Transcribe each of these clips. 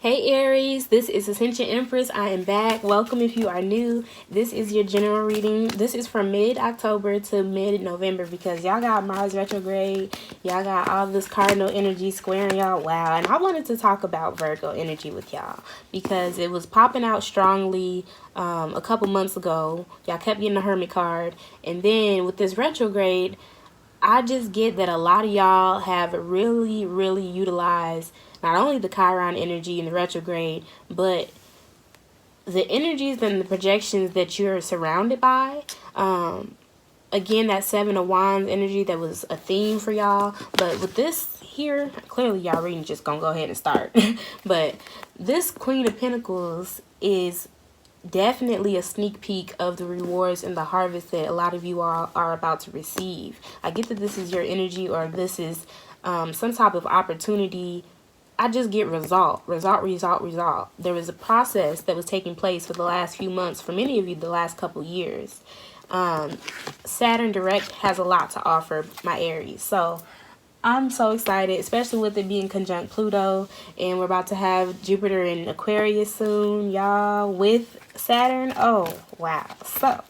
Hey Aries, this is Ascension Empress. I am back. Welcome if you are new. This is your general reading. This is from mid-October to mid-November because y'all got Mars retrograde. Y'all got all this cardinal energy squaring y'all. Wow. And I wanted to talk about Virgo energy with y'all because it was popping out strongly a couple months ago. Y'all kept getting the Hermit card. And then with this retrograde, I just get that a lot of y'all have really utilized not only the Chiron energy and the retrograde, but the energies and the projections that you're surrounded by. Again, that Seven of Wands energy that was a theme for y'all. But with this here, clearly y'all reading just gonna go ahead and start. But this Queen of Pentacles is definitely a sneak peek of the rewards and the harvest that a lot of you are about to receive. I get that this is your energy or this is some type of opportunity. I just get result. There was a process that was taking place for the last few months, for many of you the last couple years. Saturn direct has a lot to offer my Aries. So I'm so excited, especially with it being conjunct Pluto, and we're about to have Jupiter in Aquarius soon, y'all, with Saturn. Oh, wow. So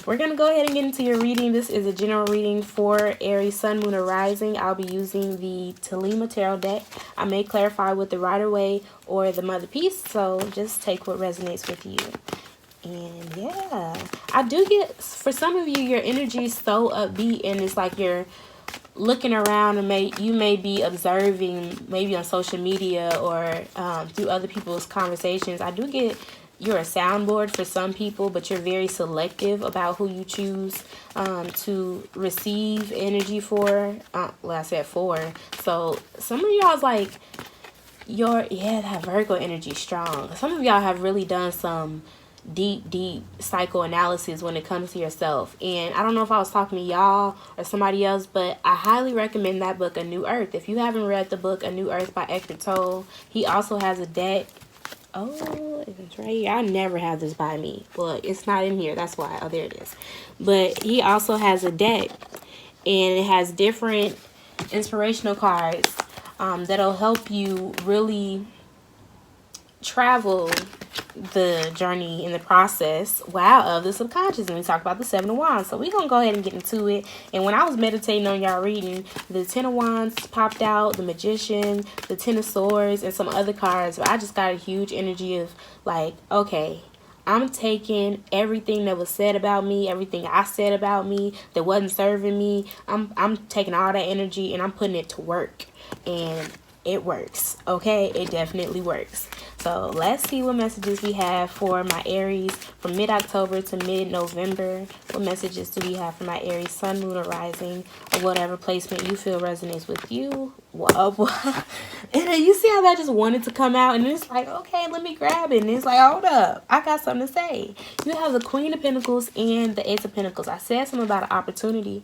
we're going to go ahead and get into your reading. This is a general reading for Aries, Sun, Moon, or Rising. I'll be using the Telema Tarot deck. I may clarify with the Rider-Waite or the Mother Piece, so just take what resonates with you. And yeah, I do get, for some of you, your energy is so upbeat, and it's like you're looking around and you may be observing maybe on social media or through other people's conversations. I do get you're a soundboard for some people, but you're very selective about who you choose to receive energy for. Well, I said for. So some of y'all's like that Virgo energy strong. Some of y'all have really done some deep psychoanalysis when it comes to yourself. And I don't know if I was talking to y'all or somebody else, but I highly recommend that book, A New Earth. If you haven't read the book A New Earth by Eckhart Tolle, he also has a deck. Oh, it's right here. I never have this by me. Well, it's not in here. That's why. Oh, there it is. But he also has a deck, and it has different inspirational cards that'll help you really travel the journey in the process of the subconscious. And we talked about the Seven of Wands, so we're gonna go ahead and get into it. And when I was meditating on y'all reading, the Ten of Wands popped out, the Magician, the Ten of Swords, and some other cards. But I just got a huge energy of like, okay, I'm taking everything that was said about me, everything I said about me that wasn't serving me. I'm taking all that energy and I'm putting it to work, and it works. Okay, it definitely works. So let's see what messages we have for my Aries from mid-October to mid-November. What messages do we have for my Aries, Sun, Moon, or Rising, or whatever placement you feel resonates with you? Whoa. And then you see how that just wanted to come out, and it's like, okay, let me grab it. And it's like, hold up, I got something to say. You have the Queen of Pentacles and the Ace of Pentacles. I said something about an opportunity,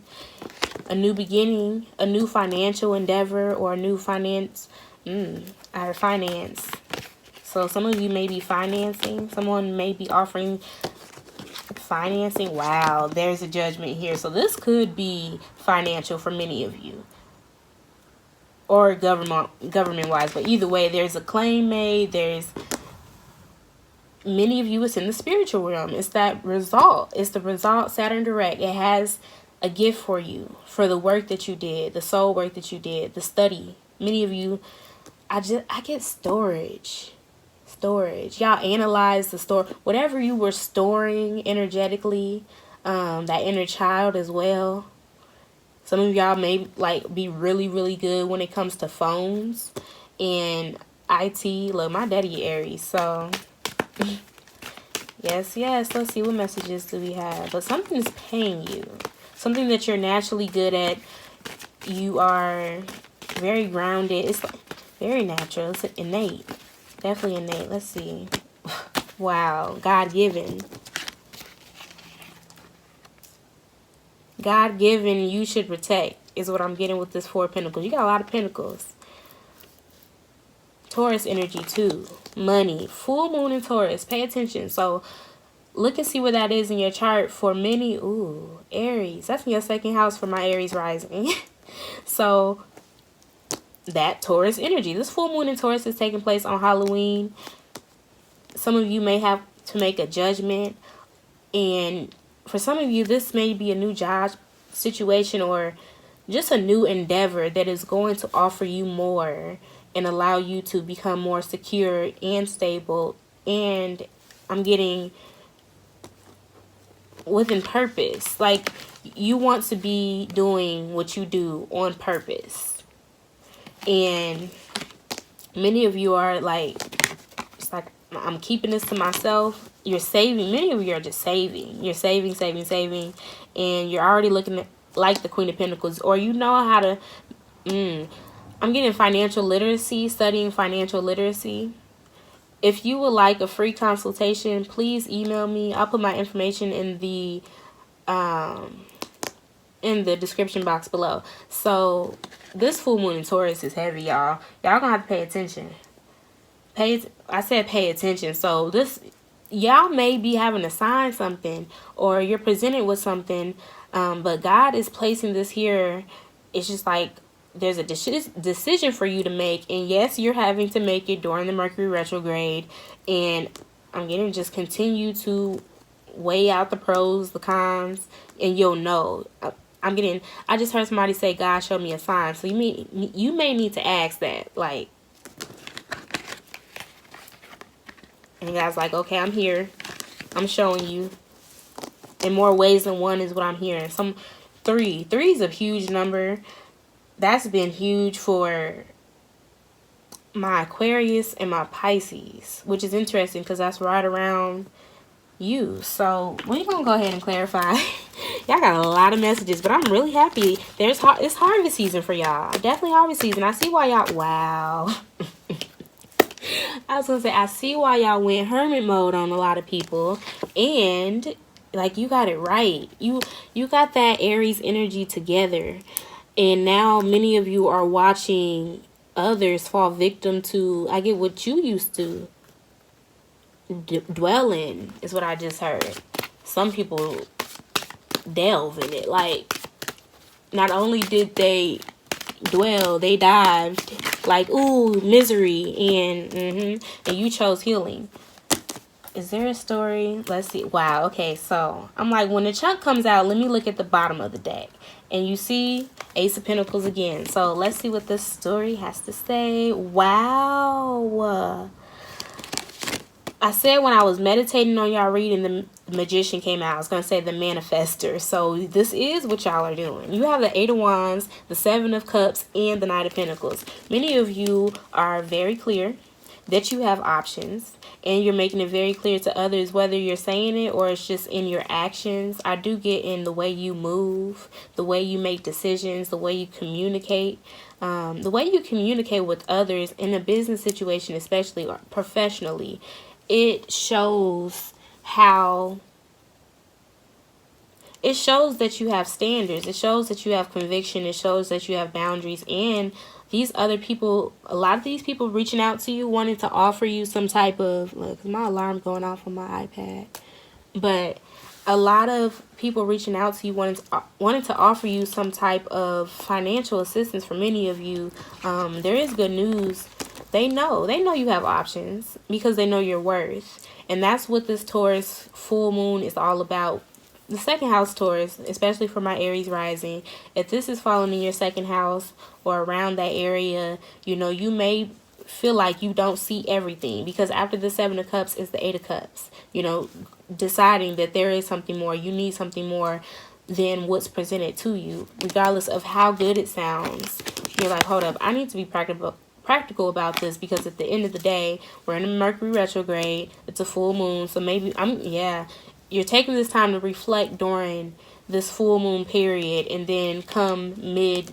a new beginning, a new financial endeavor, or a new finance. Finance. So some of you may be financing. Someone may be offering financing. Wow, there's a judgment here. So this could be financial for many of you, or government wise. But either way, there's a claim made. There's many of you, it's in the spiritual realm. It's that result. It's the result. Saturn direct. It has a gift for you for the work that you did, the soul work that you did, the study. Many of you, I get storage. Y'all analyze the whatever you were storing energetically, that inner child as well. Some of y'all may like be really good when it comes to phones and IT. Look, my daddy Aries, so yes, let's see what messages do we have. But something's paying you, something that you're naturally good at. You are very grounded. It's very natural. It's innate. Definitely innate. Let's see. Wow. God-given. God-given, you should protect is what I'm getting with this Four of Pentacles. You got a lot of pentacles. Taurus energy too. Money. Full moon in Taurus. Pay attention. So look and see where that is in your chart. For many, ooh, Aries. That's in your second house for my Aries rising. So that Taurus energy. This full moon in Taurus is taking place on Halloween. Some of you may have to make a judgment, and for some of you, this may be a new job situation or just a new endeavor that is going to offer you more and allow you to become more secure and stable. And I'm getting within purpose. Like, you want to be doing what you do on purpose. And many of you are like, it's like, I'm keeping this to myself. You're saving. Many of you are just saving. You're saving. And you're already looking at like the Queen of Pentacles. Or you know how to... I'm getting financial literacy, studying financial literacy. If you would like a free consultation, please email me. I'll put my information in the description box below. So this full moon in Taurus is heavy, y'all. Y'all gonna have to pay attention. I said pay attention. So this, y'all may be having to sign something, or you're presented with something, but God is placing this here. It's just like there's a decision for you to make, and yes, you're having to make it during the Mercury retrograde. And I'm getting just continue to weigh out the pros, the cons, and you'll know. I just heard somebody say, God showed me a sign. So you may need to ask that, like, and God's like, okay, I'm here. I'm showing you. In more ways than one is what I'm hearing. Three is a huge number. That's been huge for my Aquarius and my Pisces, which is interesting because that's right around you. So we're going to go ahead and clarify. Y'all got a lot of messages, but I'm really happy. It's harvest season for y'all. Definitely harvest season. I see why y'all... Wow. I was going to say, I see why y'all went hermit mode on a lot of people. And, like, you got it right. You got that Aries energy together. And now many of you are watching others fall victim to, I get what you used to dwell in, is what I just heard. Some people delve in it. Like, not only did they dwell, they dived. Like, ooh, misery. And you chose healing. Is there a story? Let's see. Wow. Okay. So I'm like, when the chunk comes out, let me look at the bottom of the deck. And you see Ace of Pentacles again. So let's see what this story has to say. Wow. I said when I was meditating on y'all reading, the Magician came out. I was going to say the Manifester. So this is what y'all are doing. You have the Eight of Wands, the Seven of Cups, and the Knight of Pentacles. Many of you are very clear that you have options, and you're making it very clear to others, whether you're saying it or it's just in your actions. I do get in the way you move, the way you make decisions, the way you communicate, the way you communicate with others in a business situation, especially or professionally. It shows that you have standards. It shows that you have conviction. It shows that you have boundaries. And these other people, a lot of these people reaching out to you, wanting to offer you some type of, look, my alarm going off on my iPad. But a lot of people reaching out to you, wanting to offer you some type of financial assistance. For many of you, there is good news. They know you have options because they know your worth. And that's what this Taurus full moon is all about. The second house Taurus, especially for my Aries rising, if this is falling in your second house or around that area, you may feel like you don't see everything, because after the Seven of Cups is the Eight of Cups. Deciding that there is something more. You need something more than what's presented to you, regardless of how good it sounds. You're like, hold up, I need to be practical about this, because at the end of the day, we're in a Mercury retrograde. It's a full moon, so maybe you're taking this time to reflect during this full moon period, and then come mid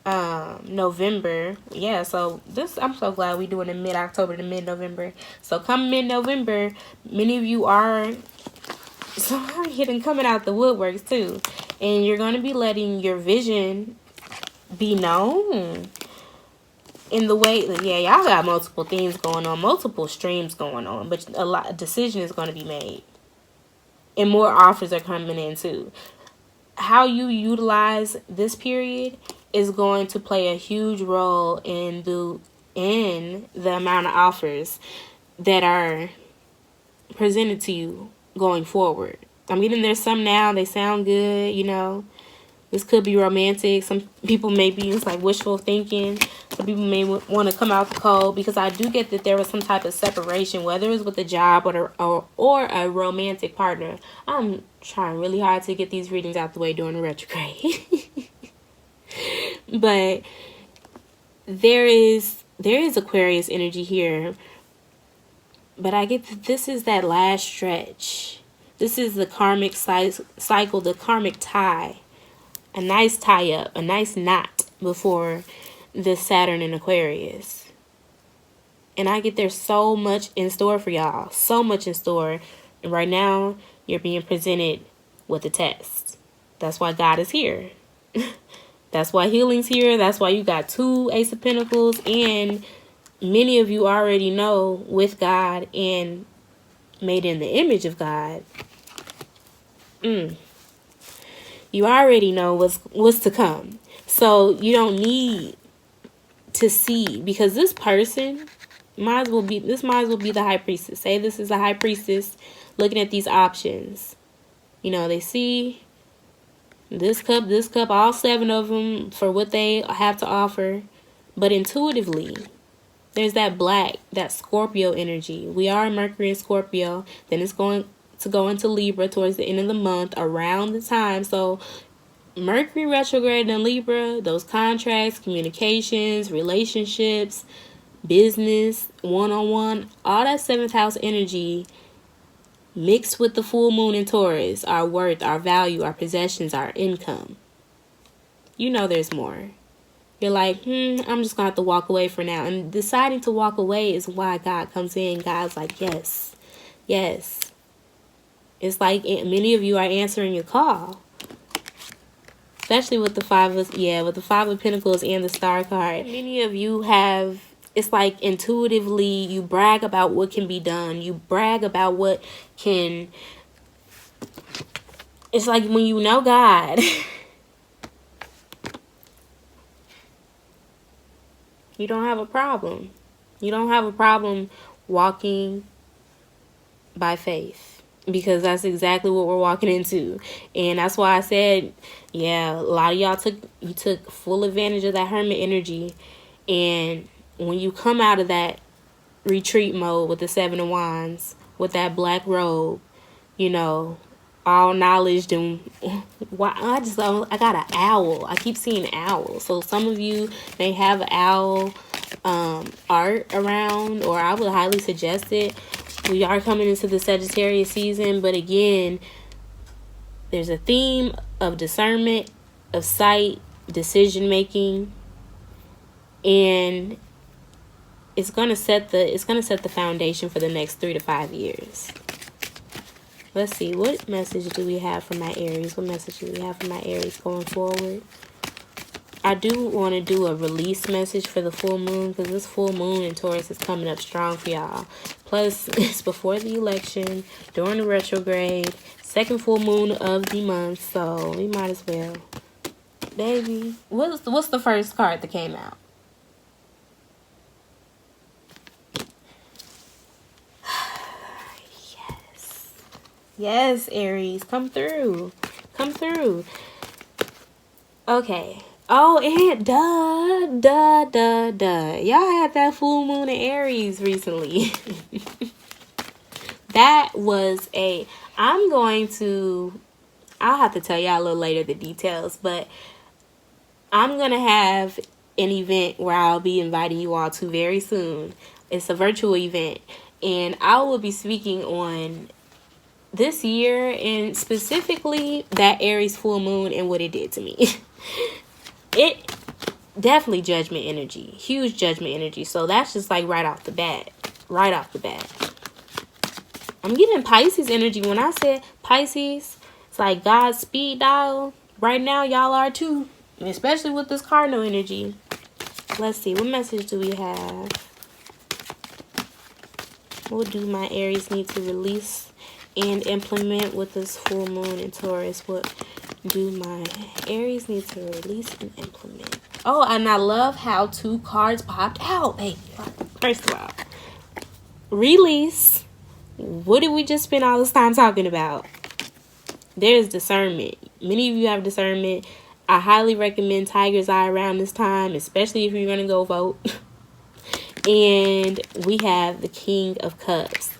November. Yeah, so I'm so glad we're doing it mid-October to mid-November. So come mid-November, many of you are hitting coming out the woodworks too, and you're going to be letting your vision be known in the way, y'all got multiple things going on, multiple streams going on, but a decision is going to be made, and more offers are coming in too. How you utilize this period is going to play a huge role in the amount of offers that are presented to you going forward. I'm getting there's some now, they sound good, you know. This could be romantic. Some people may be, it's like wishful thinking. Some people may want to come out the cold, because I do get that there was some type of separation, whether it's with a job or a romantic partner. I'm trying really hard to get these readings out the way during the retrograde. But there is Aquarius energy here. But I get that this is that last stretch. This is the karmic cycle, the karmic tie. A nice tie up, a nice knot before the Saturn in Aquarius. And I get there's so much in store for y'all. So much in store. And right now, you're being presented with a test. That's why God is here. That's why healing's here. That's why you got 2 Ace of Pentacles. And many of you already know, with God and made in the image of God, you already know what's to come. So you don't need to see, because this person might as well be the high priestess. Say this is the high priestess looking at these options. You know, they see this cup, all 7 of them for what they have to offer. But intuitively, there's that black, that Scorpio energy. We are Mercury in Scorpio. Then it's going to go into Libra towards the end of the month, around the time. So Mercury retrograde in Libra, those contracts, communications, relationships, business, one-on-one, all that 7th house energy mixed with the full moon in Taurus, our worth, our value, our possessions, our income. You know there's more. You're like, I'm just going to have to walk away for now. And deciding to walk away is why God comes in. God's like, yes, yes. It's like many of you are answering your call. Especially with the with the 5 of Pentacles and the Star card. Many of you have, it's like intuitively you brag about what can be done. You brag about what can, it's like when you know God, you don't have a problem. You don't have a problem walking by faith. Because that's exactly what we're walking into. And that's why I said, yeah, a lot of y'all took full advantage of that hermit energy. And when you come out of that retreat mode with the 7 of Wands, with that black robe, you know, all knowledge, and why I got an owl. I keep seeing owls. So some of you may have owl art around, or I would highly suggest it. We are coming into the Sagittarius season, but again, there's a theme of discernment, of sight, decision making, and it's gonna set the foundation for the next 3 to 5 years. Let's see, what message do we have for my Aries? What message do we have for my Aries going forward? I do want to do a release message for the full moon, because this full moon in Taurus is coming up strong for y'all. Plus, it's before the election, during the retrograde, 2nd full moon of the month, so we might as well. Baby, what's the first card that came out? Yes. Yes, Aries, come through. Come through. Okay. Oh, and y'all had that full moon in Aries recently. That was I'll have to tell y'all a little later the details, but I'm going to have an event where I'll be inviting you all to very soon. It's a virtual event, and I will be speaking on this year, and specifically that Aries full moon and what it did to me. It definitely judgment energy, huge judgment energy. So that's just like right off the bat. I'm getting Pisces energy. When I said Pisces, it's like God's speed dial. Right now, y'all are too, especially with this cardinal energy. Let's see, what message do we have? What do my Aries need to release and implement with this full moon in Taurus? What Do my Aries need to release and implement? Oh, and I love how 2 cards popped out. Hey, first of all, release. What did we just spend all this time talking about? There's discernment. Many of you have discernment. I highly recommend Tiger's Eye around this time, especially if you're going to go vote. And we have the King of Cups.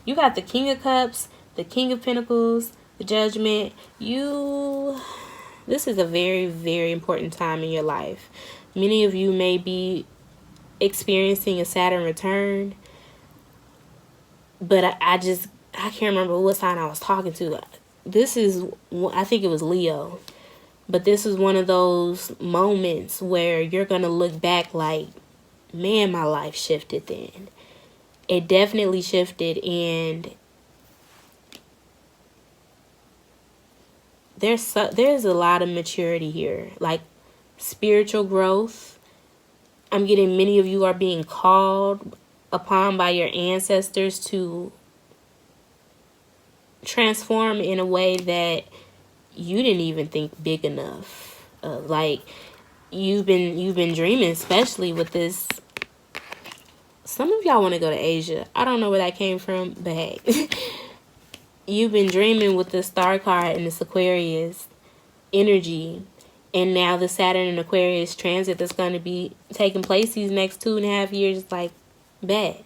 You got the King of Cups, the King of Pentacles, the Judgment. This is a very, very important time in your life. Many of you may be experiencing a Saturn return, but I can't remember what sign I was talking to. I think it was Leo. But this is one of those moments where you're going to look back like, man, my life shifted then. It definitely shifted, and there's a lot of maturity here, like spiritual growth. I'm getting many of you are being called upon by your ancestors to transform in a way that you didn't even think big enough. Like you've been dreaming, especially with this. Some of y'all want to go to Asia. I don't know where that came from, but hey. You've been dreaming with the Star card and this Aquarius energy. And now the Saturn and Aquarius transit that's going to be taking place these next 2.5 years is like, bet.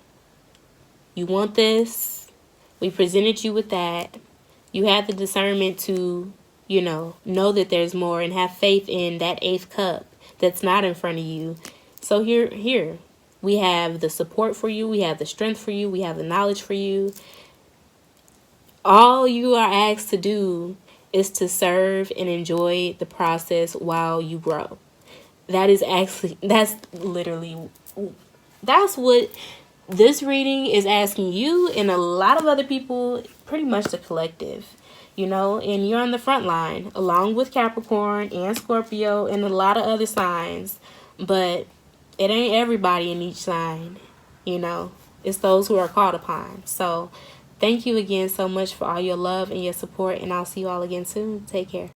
You want this? We presented you with that. You had the discernment to, know that there's more and have faith in that 8th cup that's not in front of you. So here. We have the support for you. We have the strength for you. We have the knowledge for you. All you are asked to do is to serve and enjoy the process while you grow. That's what this reading is asking you and a lot of other people, pretty much the collective, and you're on the front line along with Capricorn and Scorpio and a lot of other signs, but it ain't everybody in each sign, it's those who are called upon. So thank you again so much for all your love and your support, and I'll see you all again soon. Take care.